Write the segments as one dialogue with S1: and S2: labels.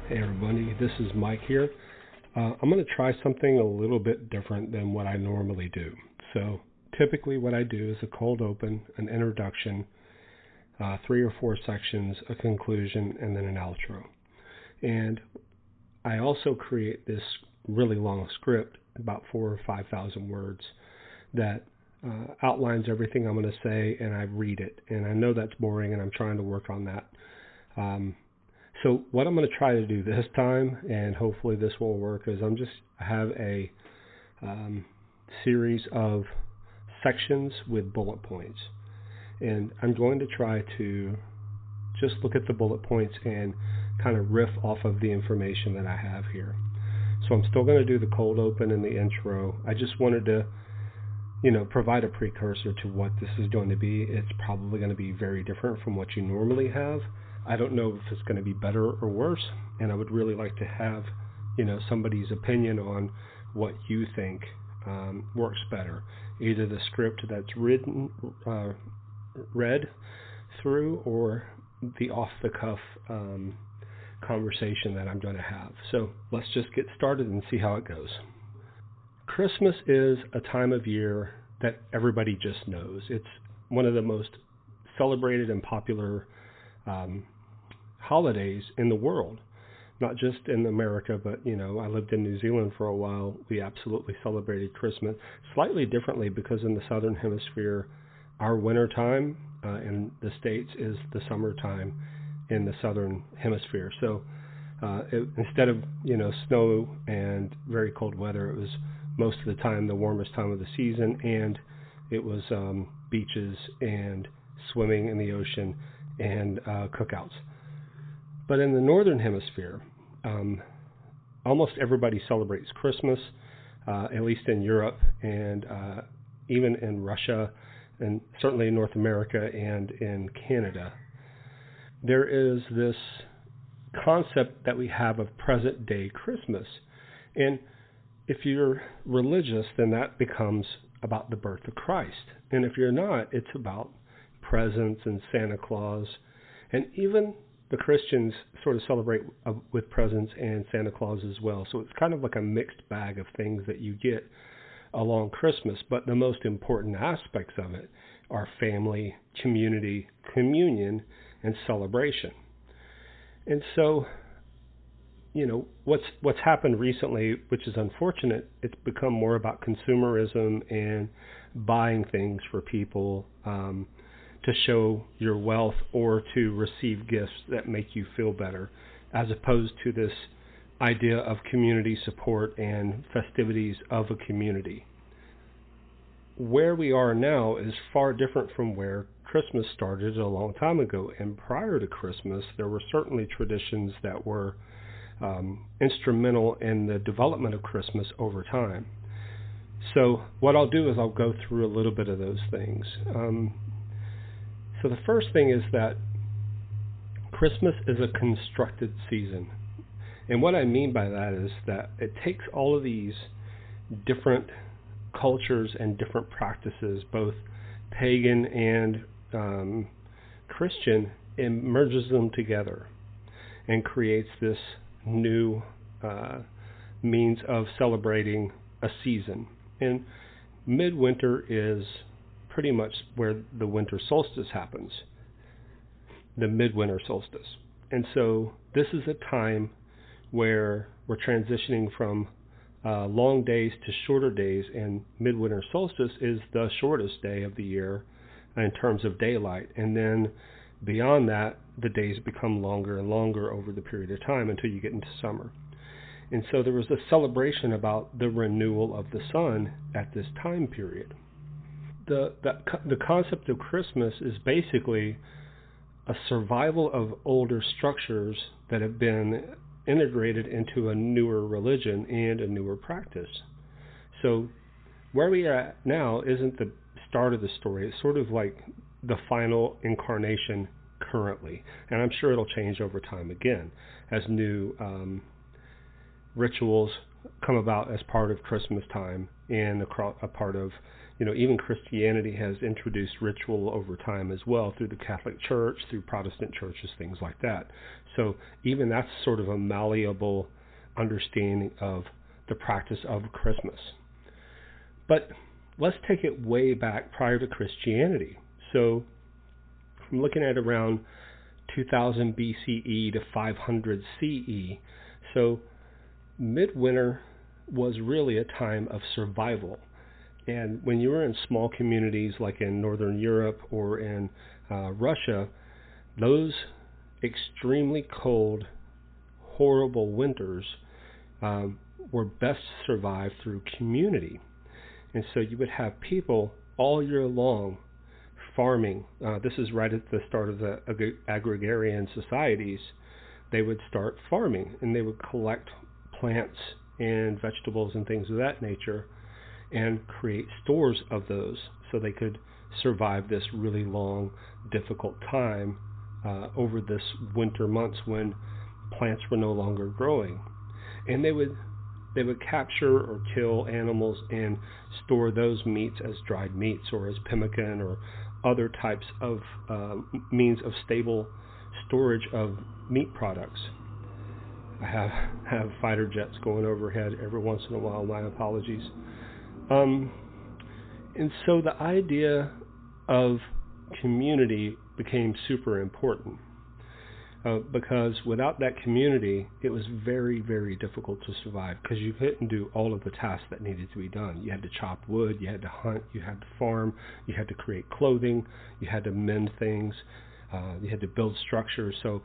S1: Hey everybody, this is Mike here. I'm going to try something a little bit different than what I normally do. So typically what I do is a cold open, an introduction, 3 or 4 sections, a conclusion, and then an outro. And I also create this really long script, about 4,000 or 5,000 words, that outlines everything I'm going to say, and I read it. And I know that's boring, and I'm trying to work on that. So what I'm going to try to do this time, and hopefully this will work, is I have a series of sections with bullet points. And I'm going to try to just look at the bullet points and kind of riff off of the information that I have here. So I'm still going to do the cold open and the intro. I just wanted to, provide a precursor to what this is going to be. It's probably going to be very different from what you normally have. I don't know if it's going to be better or worse, and I would really like to have, somebody's opinion on what you think works better. Either the script that's read through, or the off-the-cuff conversation that I'm going to have. So let's just get started and see how it goes. Christmas is a time of year that everybody just knows. It's one of the most celebrated and popular holidays in the world, not just in America, but I lived in New Zealand for a while. We absolutely celebrated Christmas slightly differently, because in the southern hemisphere, our winter time in the States is the summertime in the southern hemisphere. So instead of snow and very cold weather, it was most of the time the warmest time of the season, and it was beaches and swimming in the ocean and cookouts. But in the northern hemisphere, almost everybody celebrates Christmas, at least in Europe, and even in Russia, and certainly in North America and in Canada. There is this concept that we have of present-day Christmas. And if you're religious, then that becomes about the birth of Christ. And if you're not, it's about presents and Santa Claus. And even the Christians sort of celebrate with presents and Santa Claus as well. So it's kind of like a mixed bag of things that you get along Christmas. But the most important aspects of it are family, community, communion, and celebration. And so, what's happened recently, which is unfortunate, it's become more about consumerism and buying things for people to show your wealth or to receive gifts that make you feel better, as opposed to this idea of community support and festivities of a community. Where we are now is far different from where Christmas started a long time ago. And prior to Christmas, there were certainly traditions that were instrumental in the development of Christmas over time. So what I'll do is I'll go through a little bit of those things. So the first thing is that Christmas is a constructed season. And what I mean by that is that it takes all of these different cultures and different practices, both pagan and Christian, and merges them together and creates this new means of celebrating a season. And midwinter is pretty much where the winter solstice happens, the midwinter solstice. And so this is a time where we're transitioning from long days to shorter days, and midwinter solstice is the shortest day of the year in terms of daylight. And then beyond that, the days become longer and longer over the period of time until you get into summer. And so there was a celebration about the renewal of the sun at this time period. The concept of Christmas is basically a survival of older structures that have been integrated into a newer religion and a newer practice. So where we are at now isn't the start of the story. It's sort of like the final incarnation currently. And I'm sure it'll change over time again as new rituals come about as part of Christmas time and a part of even Christianity has introduced ritual over time as well through the Catholic Church, through Protestant churches, things like that. So even that's sort of a malleable understanding of the practice of Christmas. But let's take it way back prior to Christianity. So I'm looking at around 2000 BCE to 500 CE. So midwinter was really a time of survival. And when you were in small communities like in Northern Europe or in Russia, those extremely cold, horrible winters were best survived through community. And so you would have people all year long farming. This is right at the start of the agrarian societies. They would start farming, and they would collect plants and vegetables and things of that nature and create stores of those so they could survive this really long, difficult time over this winter months when plants were no longer growing. And they would capture or kill animals and store those meats as dried meats or as pemmican or other types of means of stable storage of meat products. I have fighter jets going overhead every once in a while. My apologies. And so the idea of community became super important because without that community, it was very, very difficult to survive because you couldn't do all of the tasks that needed to be done. You had to chop wood, you had to hunt, you had to farm, you had to create clothing, you had to mend things, you had to build structures. So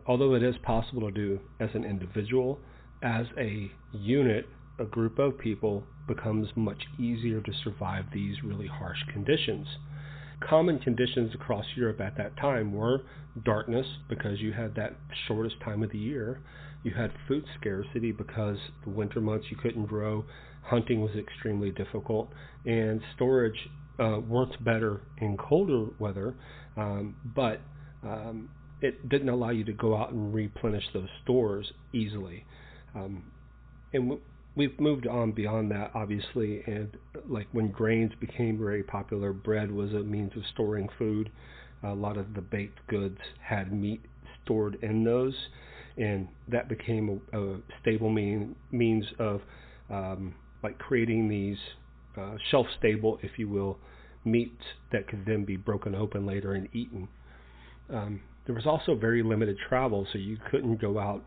S1: although it is possible to do as an individual, as a unit, a group of people becomes much easier to survive these really harsh conditions. Common conditions across Europe at that time were darkness, because you had that shortest time of the year. You had food scarcity because the winter months you couldn't grow. Hunting was extremely difficult, and storage worked better in colder weather, but it didn't allow you to go out and replenish those stores easily. And we've moved on beyond that, obviously, and like when grains became very popular, bread was a means of storing food. A lot of the baked goods had meat stored in those, and that became a stable means of like creating these shelf-stable, if you will, meats that could then be broken open later and eaten. There was also very limited travel, so you couldn't go out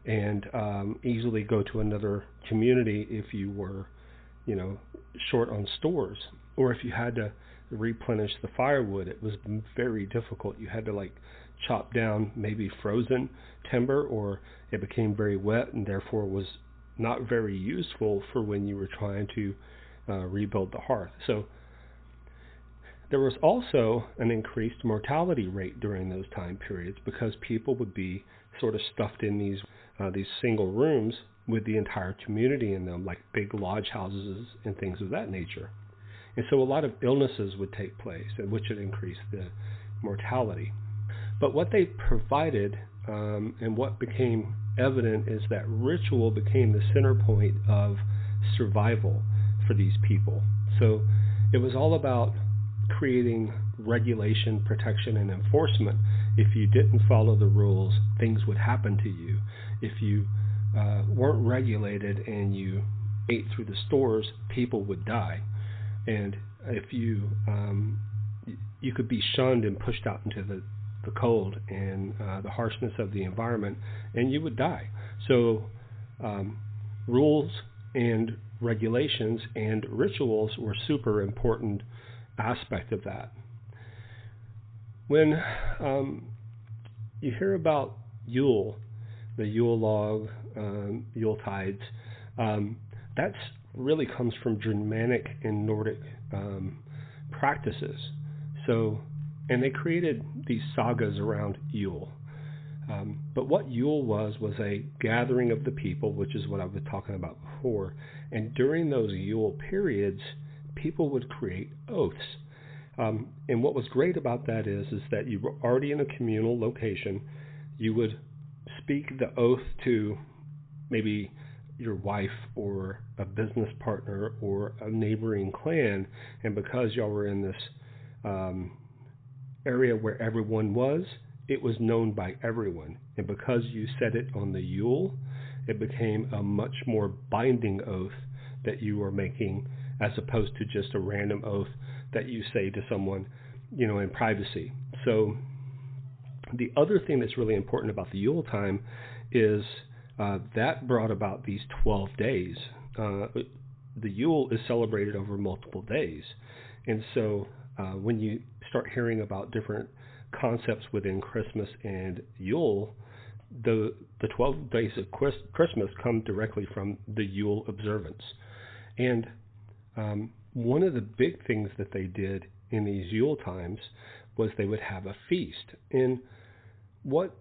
S1: and easily go to another community if you were, short on stores, or if you had to replenish the firewood. It was very difficult. You had to chop down maybe frozen timber, or it became very wet and therefore was not very useful for when you were trying to rebuild the hearth. So there was also an increased mortality rate during those time periods because people would be sort of stuffed in these single rooms with the entire community in them, like big lodge houses and things of that nature. And so a lot of illnesses would take place, which would increase the mortality. But what they provided and what became evident is that ritual became the center point of survival for these people. So it was all about creating regulation, protection, and enforcement. If you didn't follow the rules, things would happen to you. If you weren't regulated and you ate through the stores, people would die. And if you could be shunned and pushed out into the cold and the harshness of the environment, and you would die. So rules and regulations and rituals were super important aspect of that. When you hear about Yule, the Yule log, Yule tides, that's really comes from Germanic and Nordic practices. So, and they created these sagas around Yule. But what Yule was a gathering of the people, which is what I was talking about before. And during those Yule periods, people would create oaths. And what was great about that is that you were already in a communal location. You would speak the oath to maybe your wife or a business partner or a neighboring clan, and because y'all were in this area where everyone was, it was known by everyone. And because you said it on the Yule, it became a much more binding oath that you were making, as opposed to just a random oath that you say to someone, in privacy. So the other thing that's really important about the Yule time is that brought about these 12 days. The Yule is celebrated over multiple days. And so when you start hearing about different concepts within Christmas and Yule, the 12 days of Christmas come directly from the Yule observance. And one of the big things that they did in these Yule times was they would have a feast. And what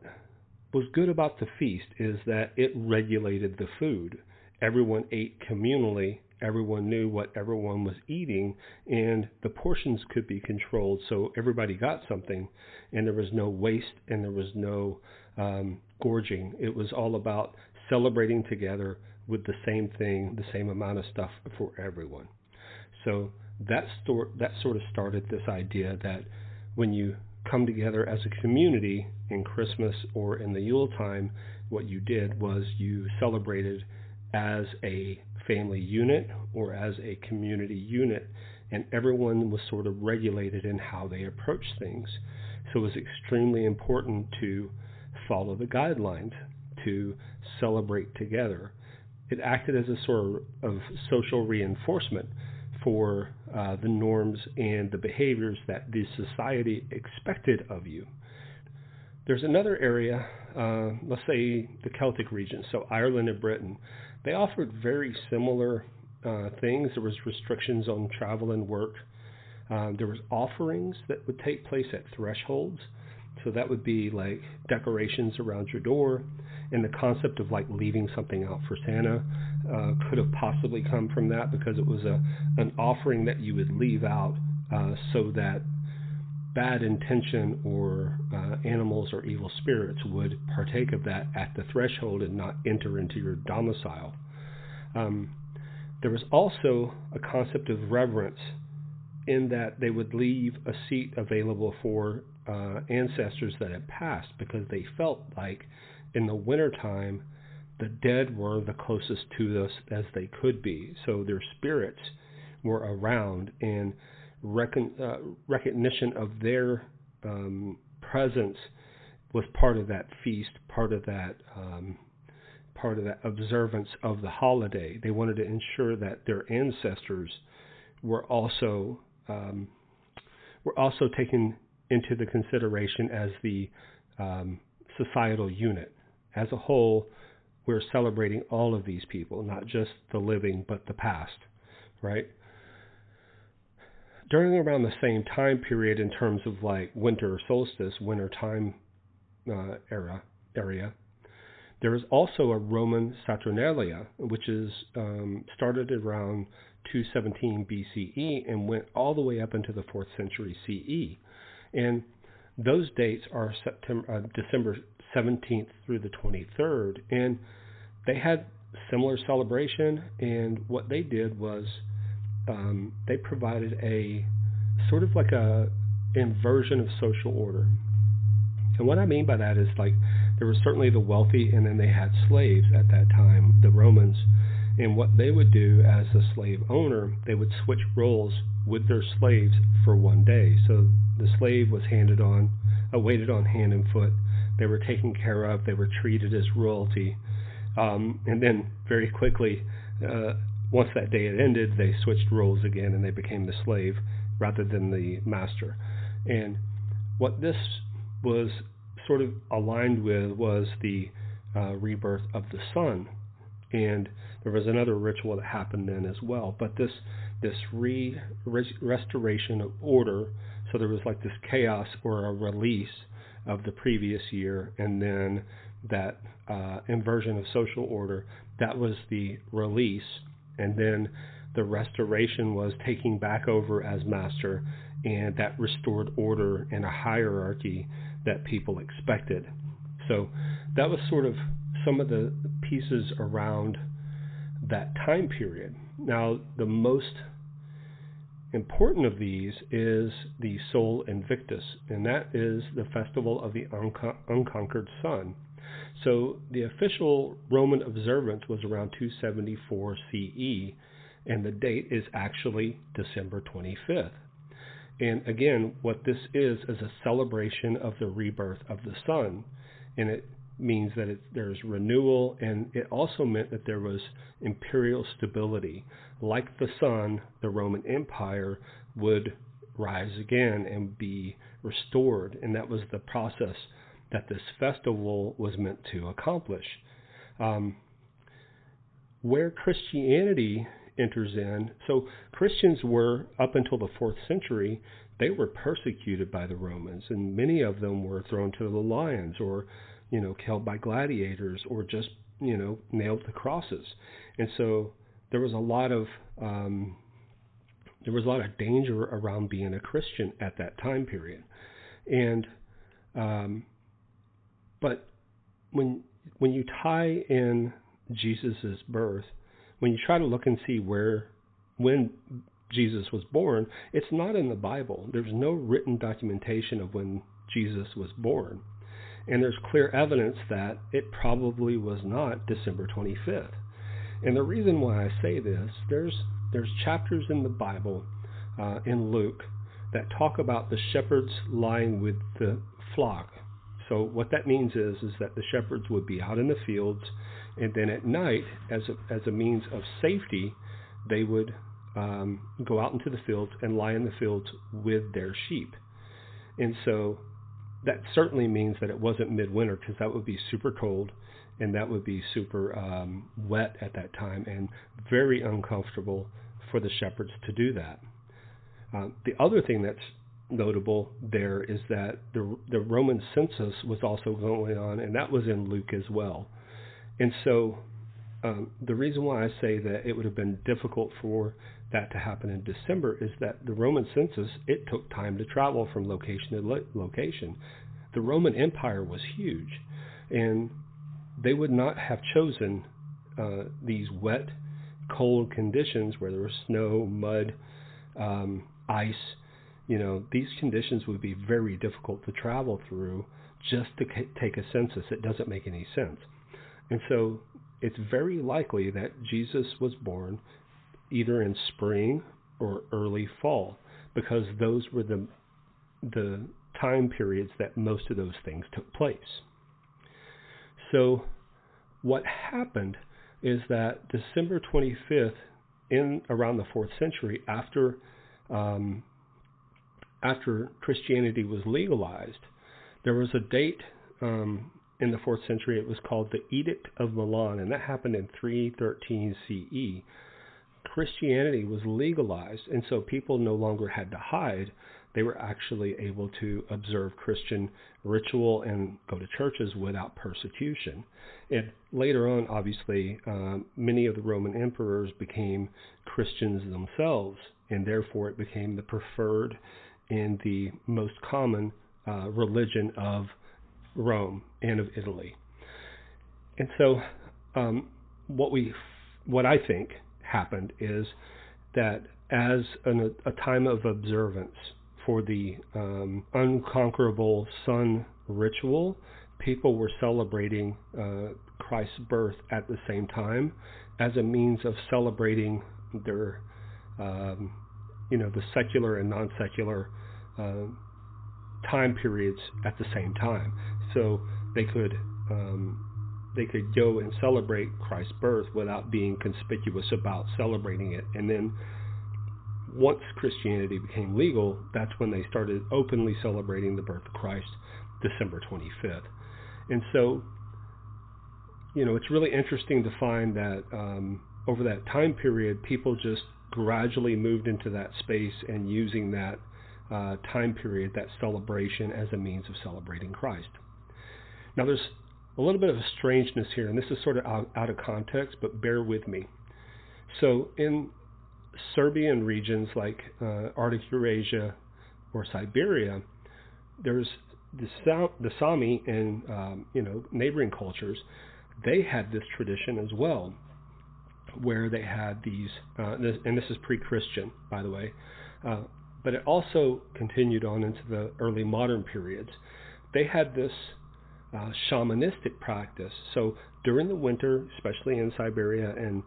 S1: was good about the feast is that it regulated the food. Everyone ate communally. Everyone knew what everyone was eating, and the portions could be controlled so everybody got something, and there was no waste and there was no gorging. It was all about celebrating together with the same thing, the same amount of stuff for everyone. So that sort of started this idea that when you come together as a community in Christmas or in the Yule time, what you did was you celebrated as a family unit or as a community unit, and everyone was sort of regulated in how they approached things. So it was extremely important to follow the guidelines, to celebrate together. It acted as a sort of social reinforcement for the norms and the behaviors that the society expected of you. There's another area, let's say the Celtic region, so Ireland and Britain. They offered very similar things. There was restrictions on travel and work. There was offerings that would take place at thresholds. So that would be like decorations around your door, and the concept of like leaving something out for Santa could have possibly come from that, because it was an offering that you would leave out so that bad intention or animals or evil spirits would partake of that at the threshold and not enter into your domicile. There was also a concept of reverence, in that they would leave a seat available for ancestors that had passed, because they felt like in the wintertime the dead were the closest to us as they could be. So their spirits were around, and recognition of their presence was part of that feast, part of that observance of the holiday. They wanted to ensure that their ancestors were also taken into the consideration as the societal unit. As a whole, we're celebrating all of these people, not just the living, but the past, right? During around the same time period, in terms of like winter solstice, winter time area, there was also a Roman Saturnalia, which is started around 217 BCE and went all the way up into the 4th century CE. And those dates are December 17th through the 23rd. And they had similar celebration, and what they did was they provided a sort of like a inversion of social order. And what I mean by that is, like, there was certainly the wealthy, and then they had slaves at that time, the Romans. And what they would do as a slave owner, they would switch roles with their slaves for one day. So the slave was waited on hand and foot. They were taken care of. They were treated as royalty. And then very quickly, once that day had ended, they switched roles again, and they became the slave rather than the master. And what this was sort of aligned with was the rebirth of the sun. And there was another ritual that happened then as well. But this restoration of order, so there was like this chaos or a release of the previous year, and then that inversion of social order, that was the release. And then the restoration was taking back over as master, and that restored order and a hierarchy that people expected. So that was sort of some of the pieces around that time period. Now, the most important of these is the Sol Invictus, and that is the festival of the unconquered sun. So the official Roman observance was around 274 CE, and the date is actually December 25th. And again, what this is a celebration of the rebirth of the sun, and it means that there's renewal, and it also meant that there was imperial stability. Like the sun, the Roman Empire would rise again and be restored, and that was the process that this festival was meant to accomplish. Where Christianity enters in, so Christians were, up until the 4th century, they were persecuted by the Romans, and many of them were thrown to the lions, or killed by gladiators, or just nailed to crosses. And so there was a lot of danger around being a Christian at that time period. And but when you tie in Jesus's birth, when you try to look and see when Jesus was born, it's not in the Bible. There's no written documentation of when Jesus was born. And there's clear evidence that it probably was not December 25th. And the reason why I say this, there's chapters in the Bible, in Luke, that talk about the shepherds lying with the flock. So what that means is that the shepherds would be out in the fields, and then at night, as a means of safety, they would go out into the fields and lie in the fields with their sheep. And so that certainly means that it wasn't midwinter, because that would be super cold, and that would be super wet at that time, and very uncomfortable for the shepherds to do that. The other thing that's notable there is that the Roman census was also going on, and that was in Luke as well. And so the reason why I say that it would have been difficult for that to happen in December is that the Roman census, it took time to travel from location to location. The Roman Empire was huge, and they would not have chosen these wet, cold conditions where there was snow, mud, ice. These conditions would be very difficult to travel through just to take a census. It doesn't make any sense. And so it's very likely that Jesus was born either in spring or early fall, because those were the time periods that most of those things took place. So what happened is that December 25th, in around the 4th century, after Christianity was legalized, there was a date in the 4th century. It was called the Edict of Milan, and that happened in 313 CE. Christianity was legalized, and so people no longer had to hide. They were actually able to observe Christian ritual and go to churches without persecution. And later on, obviously, many of the Roman emperors became Christians themselves, and therefore it became the preferred and the most common religion of Rome and of Italy. And so what I think happened is that as a time of observance for the unconquerable sun ritual, people were celebrating Christ's birth at the same time as a means of celebrating their the secular and non-secular time periods at the same time. So they could go and celebrate Christ's birth without being conspicuous about celebrating it. And then once Christianity became legal, that's when they started openly celebrating the birth of Christ, December 25th. And so, it's really interesting to find that over that time period, people just gradually moved into that space and using that time period, that celebration, as a means of celebrating Christ. Now, there's a little bit of a strangeness here, and this is sort of out of context, but bear with me. So in Serbian regions like Arctic Eurasia or Siberia, there's the Sami and neighboring cultures. They had this tradition as well, where they had these, and this is pre-Christian, by the way, but it also continued on into the early modern periods. They had this shamanistic practice. So during the winter, especially in Siberia and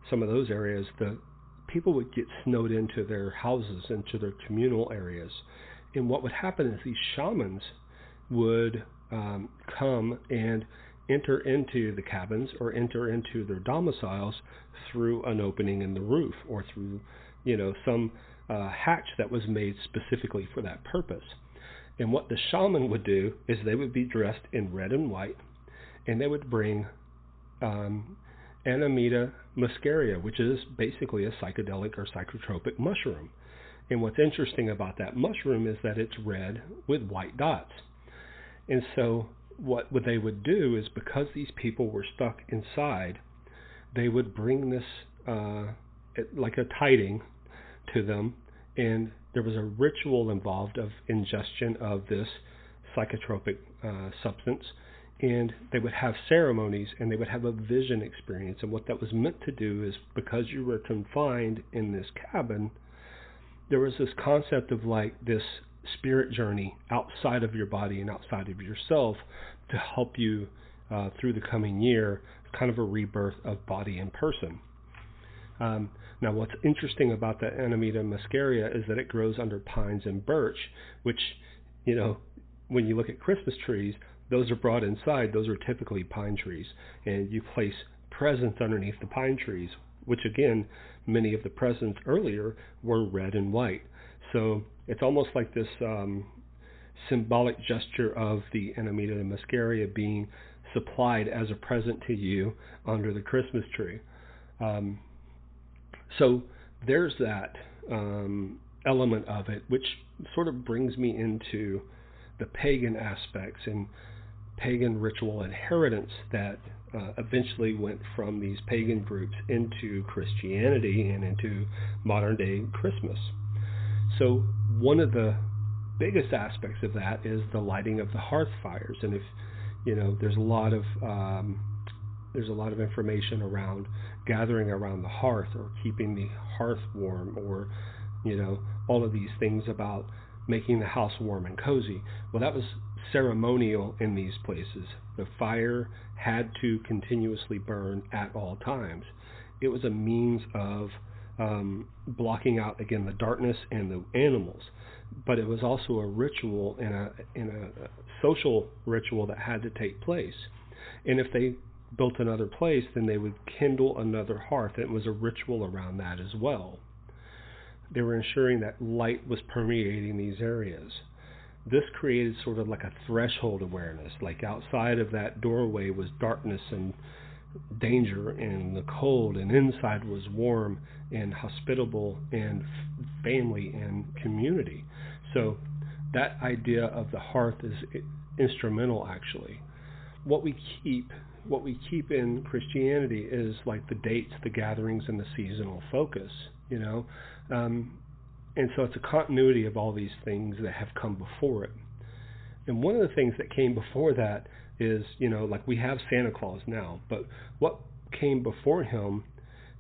S1: some of those areas, the people would get snowed into their houses, into their communal areas. And what would happen is these shamans would come and enter into the cabins or enter into their domiciles through an opening in the roof or through, some hatch that was made specifically for that purpose. And what the shaman would do is they would be dressed in red and white, and they would bring Amanita muscaria, which is basically a psychedelic or psychotropic mushroom. And what's interesting about that mushroom is that it's red with white dots. And so what they would do is, because these people were stuck inside, they would bring this like a tiding to them, and there was a ritual involved of ingestion of this psychotropic substance, and they would have ceremonies, and they would have a vision experience. And what that was meant to do is, because you were confined in this cabin, there was this concept of like this spirit journey outside of your body and outside of yourself to help you through the coming year, kind of a rebirth of body and person. Now, what's interesting about the Amanita muscaria is that it grows under pines and birch, which, when you look at Christmas trees, those are brought inside. Those are typically pine trees, and you place presents underneath the pine trees, which again, many of the presents earlier were red and white. So it's almost like this symbolic gesture of the Amanita muscaria being supplied as a present to you under the Christmas tree. So there's that element of it, which sort of brings me into the pagan aspects and pagan ritual inheritance that eventually went from these pagan groups into Christianity and into modern day Christmas. So one of the biggest aspects of that is the lighting of the hearth fires. And if there's a lot of information around gathering around the hearth or keeping the hearth warm, or all of these things about making the house warm and cozy. Well, that was ceremonial in these places. The fire had to continuously burn at all times. It was a means of blocking out, again, the darkness and the animals, but it was also a ritual and a social ritual that had to take place. And if they built another place, then they would kindle another hearth. It was a ritual around that as well. They were ensuring that light was permeating these areas. This created sort of like a threshold awareness, like outside of that doorway was darkness and danger and the cold, and inside was warm and hospitable and family and community. So that idea of the hearth is instrumental, actually. What we keep in Christianity is like the dates, the gatherings, and the seasonal focus, and so it's a continuity of all these things that have come before it. And one of the things that came before that is, like we have Santa Claus now, but what came before him,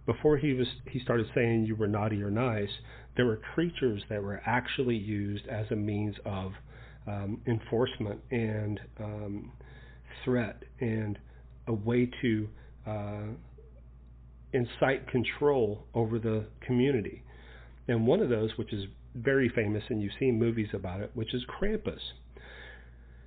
S1: before he started saying you were naughty or nice, there were creatures that were actually used as a means of enforcement and threat, and a way to incite control over the community. And one of those, which is very famous, and you've seen movies about it, which is Krampus.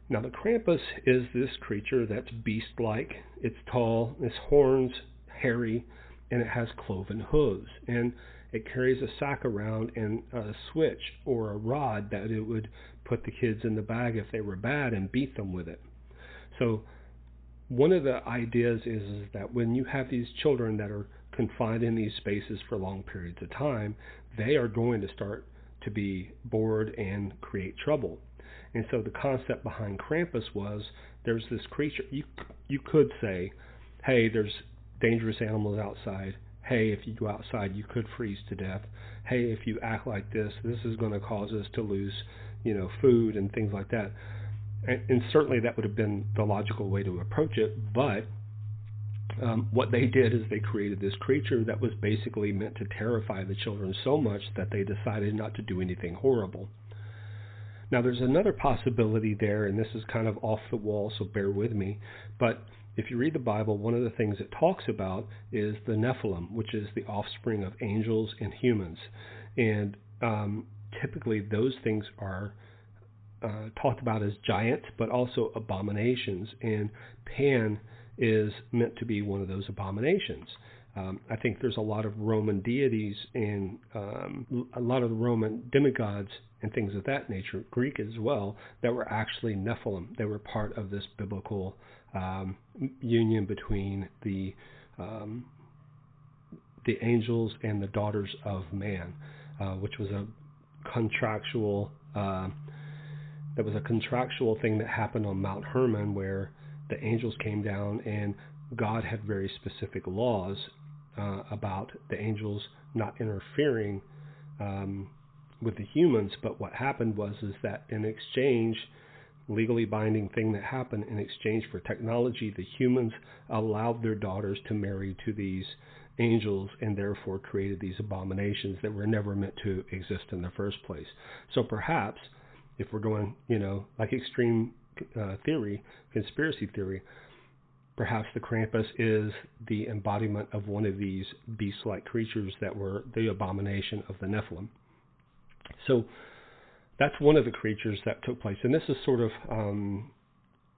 S1: Now, the Krampus is this creature that's beast-like. It's tall, it's horns, hairy, and it has cloven hooves. And it carries a sack around and a switch or a rod that it would put the kids in the bag if they were bad and beat them with it. So one of the ideas is that when you have these children that are confined in these spaces for long periods of time, they are going to start to be bored and create trouble. And so the concept behind Krampus was, there's this creature. You could say, hey, there's dangerous animals outside. Hey, if you go outside, you could freeze to death. Hey, if you act like this is going to cause us to lose, food and things like that. And certainly that would have been the logical way to approach it. But what they did is they created this creature that was basically meant to terrify the children so much that they decided not to do anything horrible. Now, there's another possibility there, and this is kind of off the wall, so bear with me. But if you read the Bible, one of the things it talks about is the Nephilim, which is the offspring of angels and humans. And typically those things are talked about as giants, but also abominations. And Pan is meant to be one of those abominations. I think there's a lot of Roman deities and a lot of the Roman demigods and things of that nature, Greek as well, that were actually Nephilim. They were part of this biblical union between the angels and the daughters of man, which was a contractual thing that happened on Mount Hermon, where the angels came down and God had very specific laws about the angels not interfering with the humans. But what happened was that in exchange, legally binding thing that happened, in exchange for technology, the humans allowed their daughters to marry to these angels and therefore created these abominations that were never meant to exist in the first place. So perhaps, if we're going, like extreme theory, conspiracy theory, perhaps the Krampus is the embodiment of one of these beast-like creatures that were the abomination of the Nephilim. So that's one of the creatures that took place. And this is sort of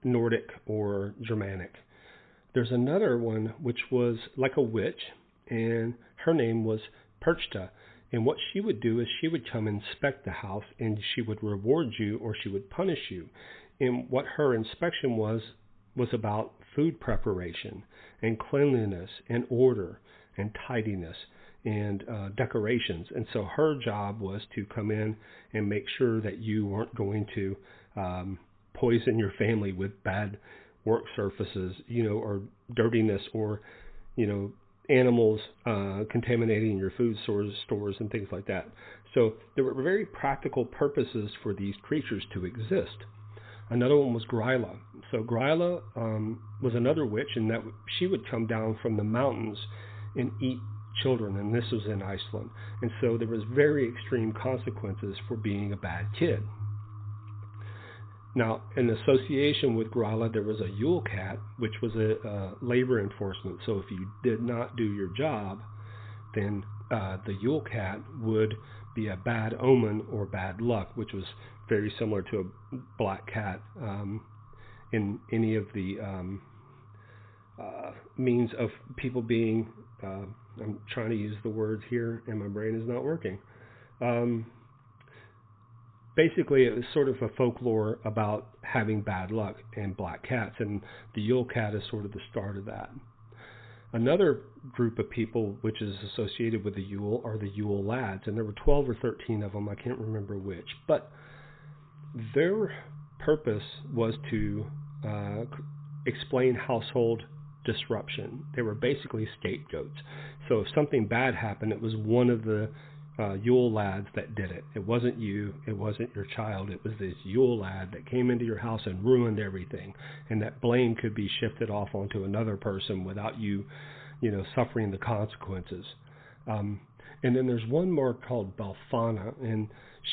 S1: Nordic or Germanic. There's another one which was like a witch, and her name was Perchta. And what she would do is she would come inspect the house, and she would reward you or she would punish you. And what her inspection was about food preparation and cleanliness and order and tidiness and decorations. And so her job was to come in and make sure that you weren't going to poison your family with bad work surfaces, or dirtiness, or, animals contaminating your food stores and things like that. So there were very practical purposes for these creatures to exist. Another one was Grýla. So Grýla was another witch, and that she would come down from the mountains and eat children, and this was in Iceland. And so there was very extreme consequences for being a bad kid. Now, in association with Grýla, there was a Yule cat, which was a labor enforcement. So if you did not do your job, then the Yule cat would be a bad omen or bad luck, which was very similar to a black cat in any of the means of people being, I'm trying to use the words here and my brain is not working. Basically, it was sort of a folklore about having bad luck and black cats, and the Yule cat is sort of the start of that. Another group of people which is associated with the Yule are the Yule Lads, and there were 12 or 13 of them, I can't remember which, but their purpose was to explain household disruption. They were basically scapegoats. So if something bad happened, it was one of the Yule Lads that did it. It wasn't you, it wasn't your child, it was this Yule Lad that came into your house and ruined everything, and that blame could be shifted off onto another person without you, suffering the consequences. And then there's one more called Belfana, and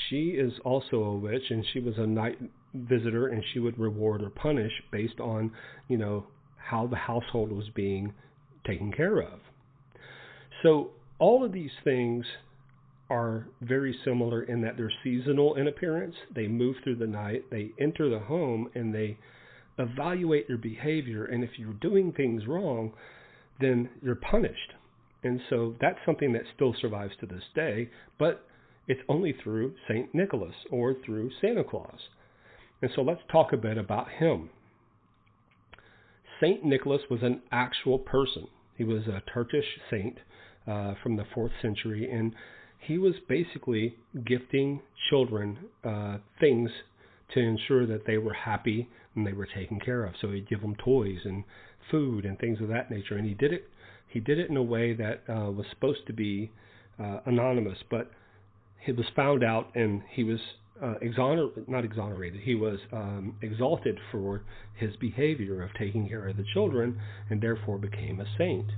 S1: she is also a witch, and she was a night visitor, and she would reward or punish based on, how the household was being taken care of. So all of these things are very similar in that they're seasonal in appearance. They move through the night, they enter the home, and they evaluate your behavior. And if you're doing things wrong, then you're punished. And so that's something that still survives to this day, but it's only through St. Nicholas or through Santa Claus. And so let's talk a bit about him. St. Nicholas was an actual person. He was a Turkish saint from the 4th century, and he was basically gifting children things to ensure that they were happy and they were taken care of. So he'd give them toys and food and things of that nature. And he did it in a way that was supposed to be anonymous, but it was found out, and he was not exonerated. He was exalted for his behavior of taking care of the children, and therefore became a saint.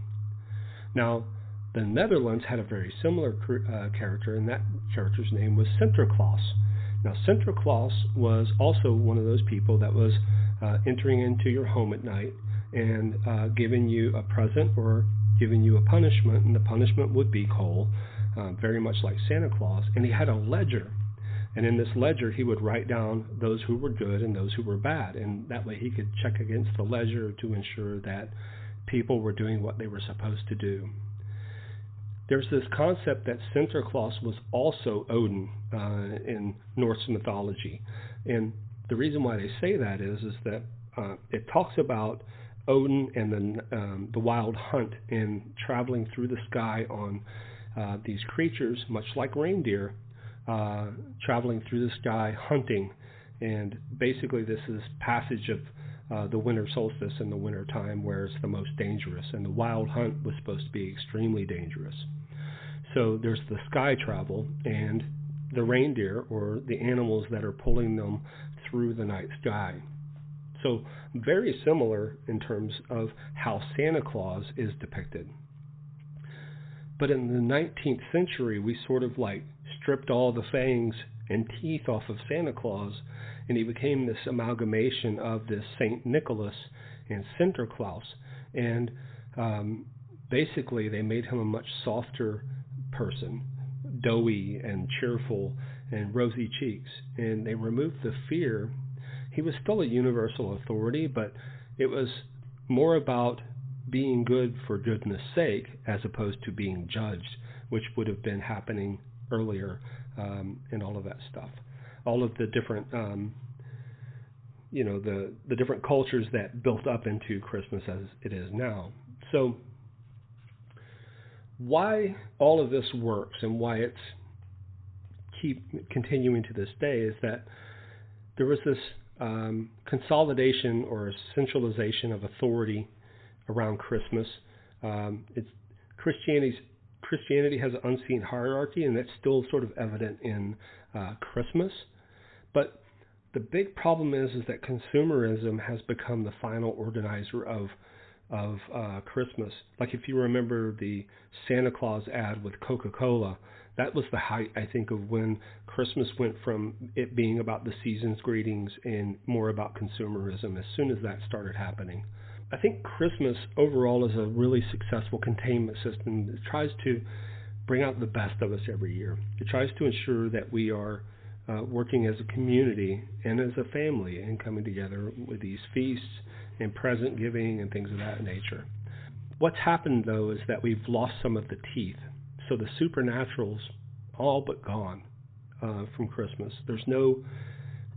S1: Now, the Netherlands had a very similar character, and that character's name was Sinterklaas. Now, Sinterklaas was also one of those people that was entering into your home at night and giving you a present or giving you a punishment, and the punishment would be coal, very much like Santa Claus. And he had a ledger, and in this ledger he would write down those who were good and those who were bad, and that way he could check against the ledger to ensure that people were doing what they were supposed to do. There's this concept that Sinterklaas was also Odin in Norse mythology, and the reason why they say that is that it talks about Odin and the wild hunt and traveling through the sky on these creatures, much like reindeer, traveling through the sky hunting. And basically this is passage of the winter solstice in the winter time, where it's the most dangerous, and the wild hunt was supposed to be extremely dangerous. So there's the sky travel and the reindeer, or the animals that are pulling them through the night sky. So very similar in terms of how Santa Claus is depicted. But in the 19th century, we sort of like stripped all the fangs and teeth off of Santa Claus, and he became this amalgamation of this Saint Nicholas and Sinterklaas. And basically they made him a much softer person, doughy and cheerful and rosy cheeks, and they removed the fear. He was still a universal authority, but it was more about being good for goodness sake as opposed to being judged, which would have been happening earlier, and all of that stuff. All of the different, the different cultures that built up into Christmas as it is now. So why all of this works and why it's continuing to this day is that there was this consolidation or centralization of authority around Christmas. Christianity has an unseen hierarchy, and that's still sort of evident in Christmas. But the big problem is that consumerism has become the final organizer of Christmas. Like if you remember the Santa Claus ad with Coca-Cola, that was the height, I think, of when Christmas went from it being about the season's greetings and more about consumerism as soon as that started happening. I think Christmas overall is a really successful containment system that tries to bring out the best of us every year. It tries to ensure that we are working as a community and as a family and coming together with these feasts and present giving and things of that nature. What's happened, though, is that we've lost some of the teeth. So the supernatural's all but gone from Christmas. There's no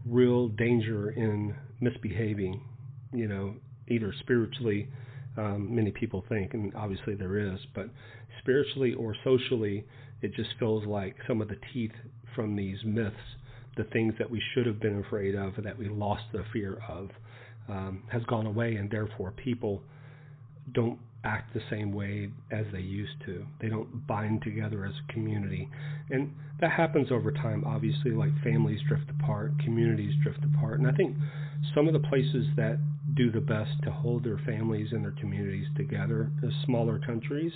S1: real danger in misbehaving, either spiritually, many people think, and obviously there is, but spiritually or socially, it just feels like some of the teeth from these myths, the things that we should have been afraid of, that we lost the fear of, has gone away, and therefore people don't act the same way as they used to. They don't bind together as a community. And that happens over time, obviously, like families drift apart, communities drift apart. And I think some of the places that do the best to hold their families and their communities together as smaller countries,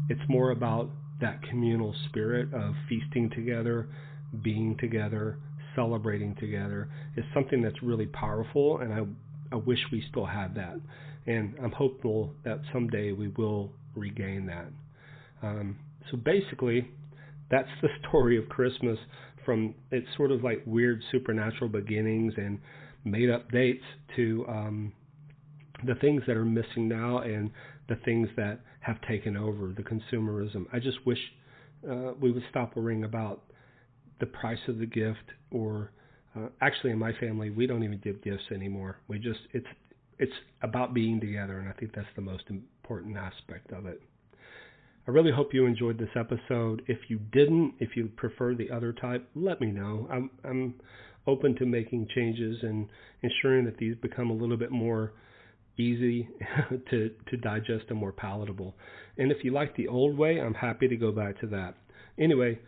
S1: it's more about that communal spirit of feasting together, being together, celebrating together. Is something that's really powerful, and I wish we still had that. And I'm hopeful that someday we will regain that. So basically, that's the story of Christmas, from its sort of like weird supernatural beginnings and made up dates to the things that are missing now and the things that have taken over, the consumerism. I just wish we would stop worrying about the price of the gift, or actually in my family, we don't even give gifts anymore. It's about being together, and I think that's the most important aspect of it. I really hope you enjoyed this episode. If you didn't, if you prefer the other type, let me know. I'm open to making changes and ensuring that these become a little bit more easy to digest and more palatable. And if you like the old way, I'm happy to go back to that. Anyway,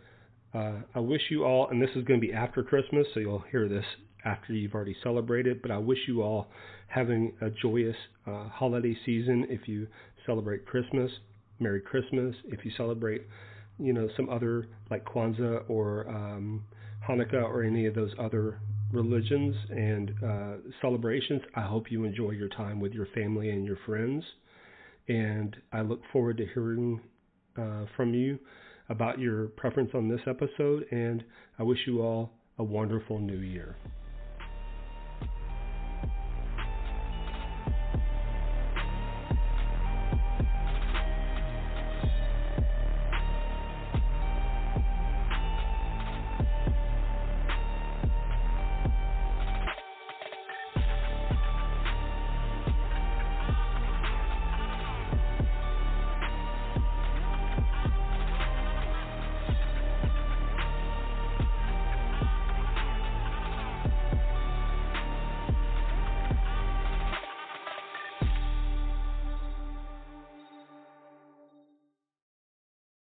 S1: I wish you all, and this is going to be after Christmas, so you'll hear this after you've already celebrated, but I wish you all having a joyous holiday season. If you celebrate Christmas, Merry Christmas. If you celebrate, some other like Kwanzaa or Hanukkah or any of those other religions and celebrations, I hope you enjoy your time with your family and your friends. And I look forward to hearing from you about your preference on this episode, and I wish you all a wonderful new year.